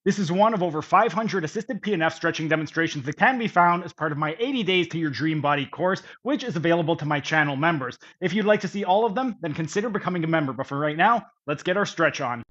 This is one of over 500 assisted PNF stretching demonstrations that can be found as part of my 80 Days to Your Dream Body course, which is available to my channel members. If you'd like to see all of them, then consider becoming a member. But for right now, let's get our stretch on.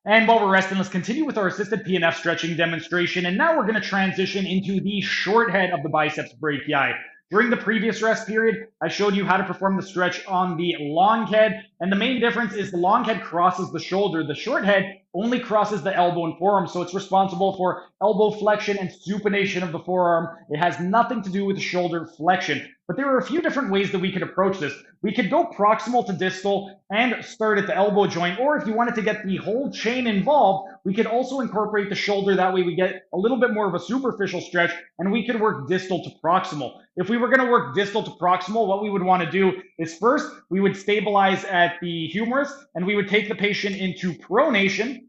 And while we're resting, let's continue with our assisted PNF stretching demonstration. And now we're going to transition into the short head of the biceps brachii. During the previous rest period, I showed you how to perform the stretch on the long head. And the main difference is the long head crosses the shoulder. The short head only crosses the elbow and forearm. So it's responsible for elbow flexion and supination of the forearm. It has nothing to do with the shoulder flexion. But there are a few different ways that we could approach this. We could go proximal to distal and start at the elbow joint. Or if you wanted to get the whole chain involved, we could also incorporate the shoulder. That way we get a little bit more of a superficial stretch, and we could work distal to proximal. If we were going to work distal to proximal, what we would want to do is first we would stabilize at the humerus, and we would take the patient into pronation.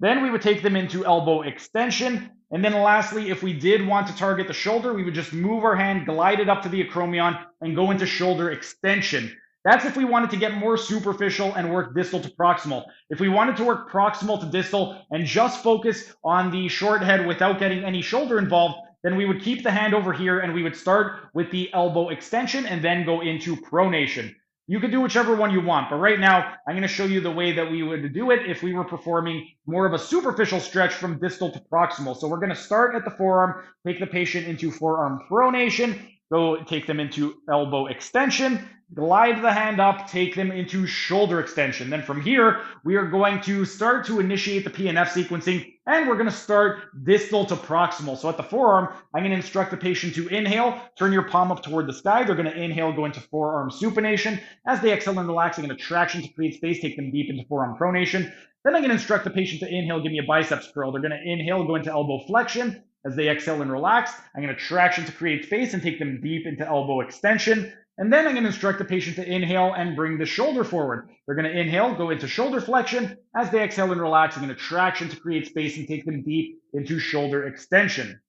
Then we would take them into elbow extension. And then lastly, if we did want to target the shoulder, we would just move our hand, glide it up to the acromion, and go into shoulder extension. That's if we wanted to get more superficial and work distal to proximal. If we wanted to work proximal to distal and just focus on the short head without getting any shoulder involved, then we would keep the hand over here and we would start with the elbow extension and then go into pronation. You can do whichever one you want, but right now I'm going to show you the way that we would do it if we were performing more of a superficial stretch from distal to proximal. So we're going to start at the forearm, take the patient into forearm pronation, go take them into elbow extension, glide the hand up, take them into shoulder extension. Then from here, we are going to start to initiate the PNF sequencing, and we're going to start distal to proximal. So at the forearm, I'm going to instruct the patient to inhale, turn your palm up toward the sky. They're going to inhale, go into forearm supination. As they exhale and relax, I'm going to traction to create space, take them deep into forearm pronation. Then I'm going to instruct the patient to inhale, give me a biceps curl. They're going to inhale, go into elbow flexion. As they exhale and relax, I'm going to traction to create space and take them deep into elbow extension. And then I'm going to instruct the patient to inhale and bring the shoulder forward. They're going to inhale, go into shoulder flexion. As they exhale and relax, I'm going to traction to create space and take them deep into shoulder extension.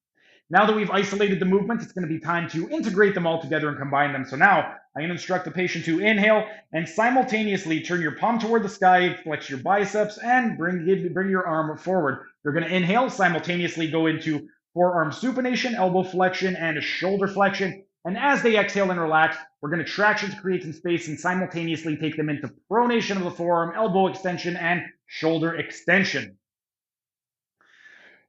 Now that we've isolated the movements, it's going to be time to integrate them all together and combine them. So now I'm going to instruct the patient to inhale and simultaneously turn your palm toward the sky, flex your biceps, and bring your arm forward. They're going to inhale, simultaneously go into forearm supination, elbow flexion, and shoulder flexion. And as they exhale and relax, we're going to traction to create some space and simultaneously take them into pronation of the forearm, elbow extension, and shoulder extension.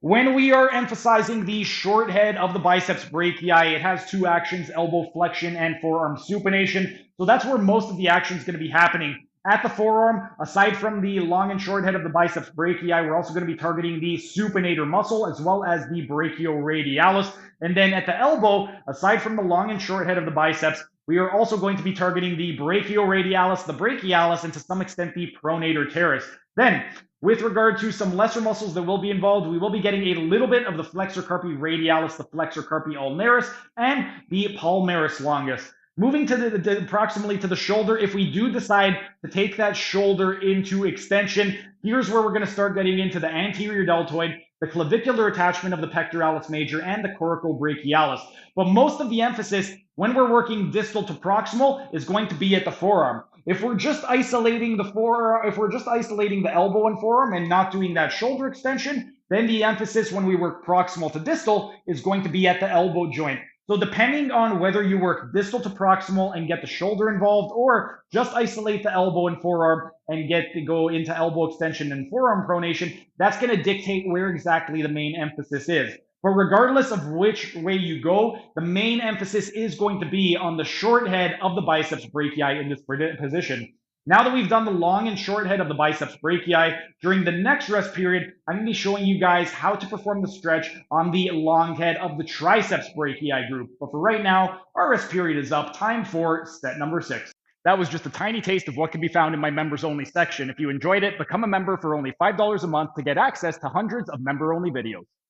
When we are emphasizing the short head of the biceps brachii, it has two actions, elbow flexion and forearm supination. So that's where most of the action is going to be happening. At the forearm, aside from the long and short head of the biceps brachii, we're also going to be targeting the supinator muscle as well as the brachioradialis. And then at the elbow, aside from the long and short head of the biceps, we are also going to be targeting the brachioradialis, the brachialis, and to some extent the pronator teres. Then, with regard to some lesser muscles that will be involved, we will be getting a little bit of the flexor carpi radialis, the flexor carpi ulnaris, and the palmaris longus. Moving to the proximally to the shoulder, if we do decide to take that shoulder into extension, here's where we're going to start getting into the anterior deltoid, the clavicular attachment of the pectoralis major, and the coracobrachialis. But most of the emphasis when we're working distal to proximal is going to be at the forearm. If we're just isolating the elbow and forearm and not doing that shoulder extension, then the emphasis when we work proximal to distal is going to be at the elbow joint. So depending on whether you work distal to proximal and get the shoulder involved, or just isolate the elbow and forearm and go into elbow extension and forearm pronation, that's going to dictate where exactly the main emphasis is. But regardless of which way you go, the main emphasis is going to be on the short head of the biceps brachii in this position. Now that we've done the long and short head of the biceps brachii, during the next rest period, I'm going to be showing you guys how to perform the stretch on the long head of the triceps brachii group. But for right now, our rest period is up. Time for set number 6. That was just a tiny taste of what can be found in my members only section. If you enjoyed it, become a member for only $5 a month to get access to hundreds of member only videos.